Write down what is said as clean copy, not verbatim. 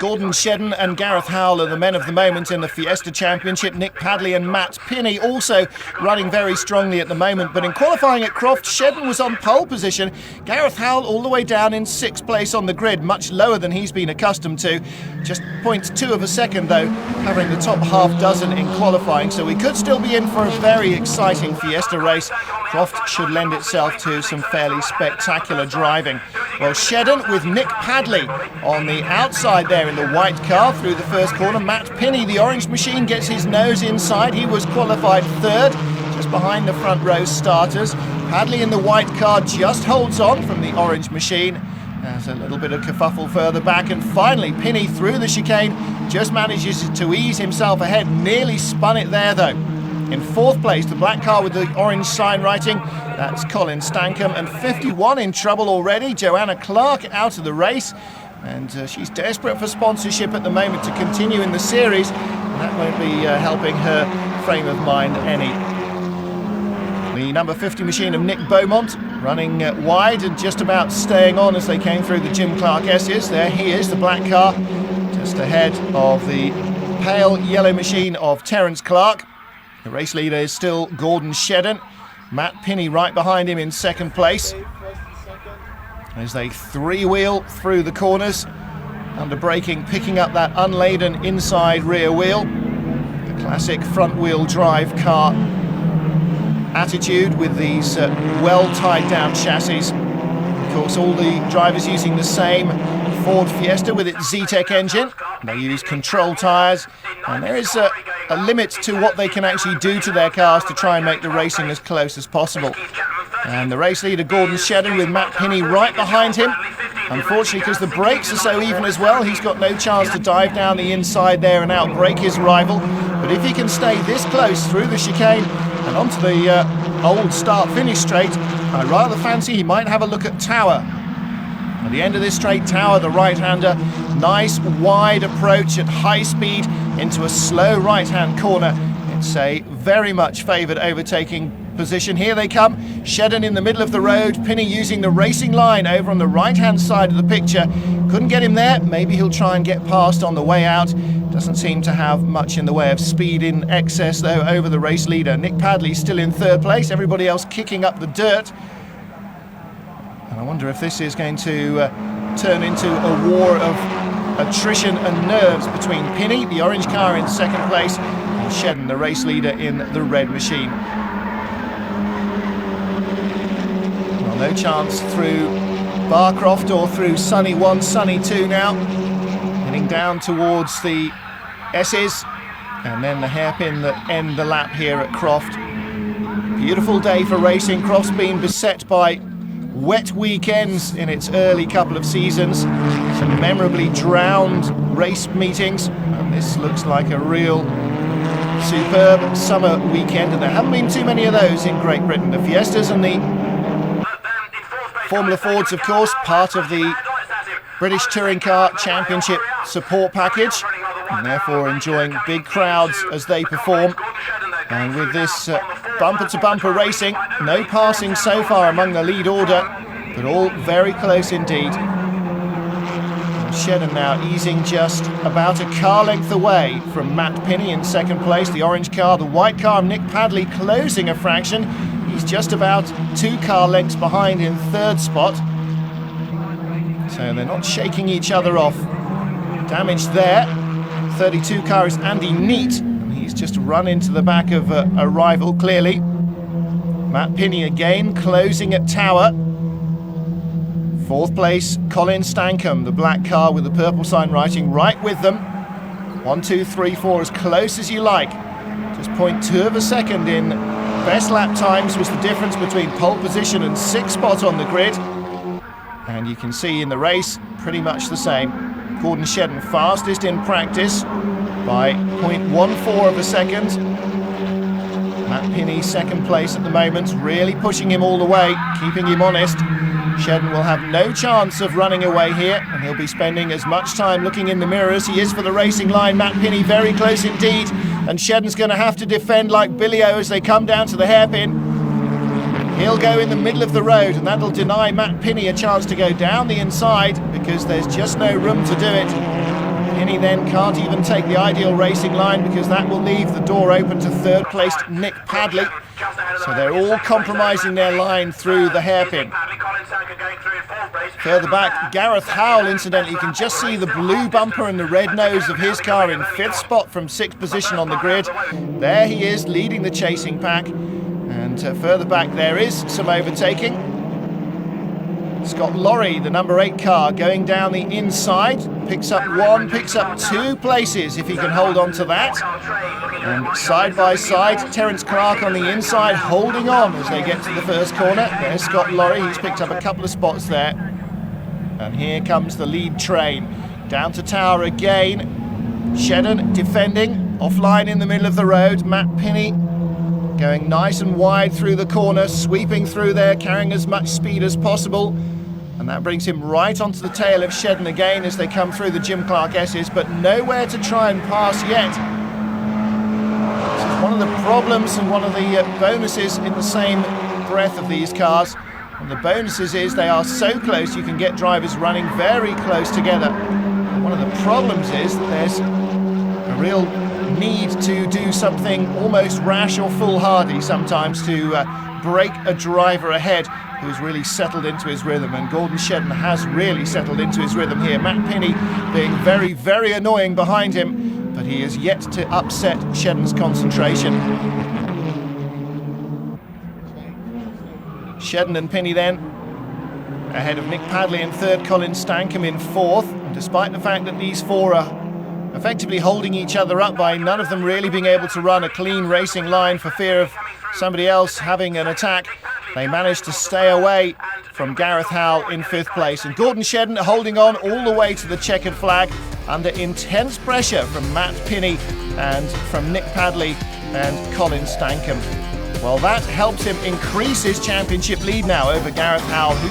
Gordon Shedden and Gareth Howell are the men of the moment in the Fiesta Championship. Nick Padley and Matt Pinney also running very strongly at the moment. But in qualifying at Croft, Shedden was on pole position. Gareth Howell all the way down in 6th place on the grid, much lower than he's been accustomed to. Just 0.2 of a second, though, covering the top half dozen in qualifying. So we could still be in for a very exciting Fiesta race. Croft should lend itself to some fairly spectacular driving. Well, Shedden with Nick Padley on the outside there in the white car through the first corner. Matt Pinney, the orange machine, gets his nose inside. He was qualified 3rd, just behind the front row starters. Padley in the white car just holds on from the orange machine. There's a little bit of kerfuffle further back, and finally Pinney through the chicane just manages to ease himself ahead. Nearly spun it there though. In 4th place, the black car with the orange sign writing, that's Colin Stankham, and 51 in trouble already. Joanna Clark out of the race, and she's desperate for sponsorship at the moment to continue in the series, and that won't be helping her frame of mind any. The number 50 machine of Nick Beaumont running wide and just about staying on as they came through the Jim Clark S's. There he is, the black car, just ahead of the pale yellow machine of Terence Clark. The race leader is still Gordon Shedden. Matt Pinney right behind him in 2nd place as they 3-wheel through the corners, under braking, picking up that unladen inside rear wheel. The classic front wheel drive car attitude with these well tied down chassis. Of course, all the drivers using the same Ford Fiesta with its Zetec engine. They use control tyres, and there is a limit to what they can actually do to their cars to try and make the racing as close as possible. And the race leader Gordon Shedden with Matt Pinney right behind him. Unfortunately, because the brakes are so even as well, he's got no chance to dive down the inside there and outbrake his rival. But if he can stay this close through the chicane and onto the old start-finish straight, I rather fancy he might have a look at Tower. At the end of this straight, Tower, the right-hander, nice wide approach at high speed into a slow right-hand corner. It's a very much favoured overtaking position. Here they come. Shedden in the middle of the road. Pinney using the racing line over on the right-hand side of the picture. Couldn't get him there. Maybe he'll try and get past on the way out. Doesn't seem to have much in the way of speed in excess, though, over the race leader. Nick Padley still in 3rd place. Everybody else kicking up the dirt. And I wonder if this is going to turn into a war of attrition and nerves between Pinney, the orange car, in 2nd place, and Shedden, the race leader, in the red machine. Well, no chance through Barcroft or through Sunny 1, Sunny 2 now. Heading down towards the S's, and then the hairpin that end the lap here at Croft. Beautiful day for racing. Croft's been beset by wet weekends in its early couple of seasons, some memorably drowned race meetings, and this looks like a real superb summer weekend, and there haven't been too many of those in Great Britain. The Fiestas and the Formula Fords, of course, part of the British Touring Car Championship support package, and therefore enjoying big crowds as they perform. And with this bumper-to-bumper racing, no passing so far among the lead order, but all very close indeed. Shedden now easing just about a car length away from Matt Pinney in 2nd place. The orange car, the white car of Nick Padley closing a fraction. He's just about 2 car lengths behind in 3rd spot. So they're not shaking each other off. Damaged there. 32 car is Andy Neat. He's just run into the back of a rival, clearly. Matt Pinney again, closing at Tower. 4th place, Colin Stankham, the black car with the purple sign writing, right with them. 1, 2, 3, 4, as close as you like. Just 0.2 of a second in best lap times was the difference between pole position and 6th spot on the grid. And you can see in the race, pretty much the same. Gordon Shedden fastest in practice by 0.14 of a second. Matt Pinney 2nd place at the moment, really pushing him all the way, keeping him honest. Shedden will have no chance of running away here, and he'll be spending as much time looking in the mirror as he is for the racing line. Matt Pinney very close indeed, and Shedden's going to have to defend like Billy-O as they come down to the hairpin. He'll go in the middle of the road, and that'll deny Matt Pinney a chance to go down the inside, because there's just no room to do it. then can't even take the ideal racing line because that will leave the door open to third-placed Nick Padley. So they're all compromising their line through the hairpin. Further back, Gareth Howell, incidentally, you can just see the blue bumper and the red nose of his car in 5th spot from 6th position on the grid. There he is, leading the chasing pack. And further back there is some overtaking. Scott Lorry, the number 8 car, going down the inside, picks up 1, picks up 2 places if he can hold on to that. And side by side, Terence Clark on the inside holding on as they get to the first corner. There's Scott Lorry, he's picked up a couple of spots there. And here comes the lead train. Down to Tower again. Shedden defending, offline in the middle of the road. Matt Pinney going nice and wide through the corner, sweeping through there, carrying as much speed as possible. And that brings him right onto the tail of Shedden again as they come through the Jim Clark S's, but nowhere to try and pass yet. This is one of the problems and one of the bonuses in the same breath of these cars. And the bonuses is they are so close you can get drivers running very close together. One of the problems is that there's a real need to do something almost rash or foolhardy sometimes to break a driver ahead who's really settled into his rhythm, and Gordon Shedden has really settled into his rhythm here. Matt Pinney being very, very annoying behind him, but he is yet to upset Shedden's concentration. Shedden and Pinney then ahead of Nick Padley in 3rd, Colin Stankham in 4th, and despite the fact that these 4 are effectively holding each other up by none of them really being able to run a clean racing line for fear of somebody else having an attack, they managed to stay away from Gareth Howell in 5th place. And Gordon Shedden holding on all the way to the checkered flag under intense pressure from Matt Pinney and from Nick Padley and Colin Stankham. Well, that helps him increase his championship lead now over Gareth Howell, who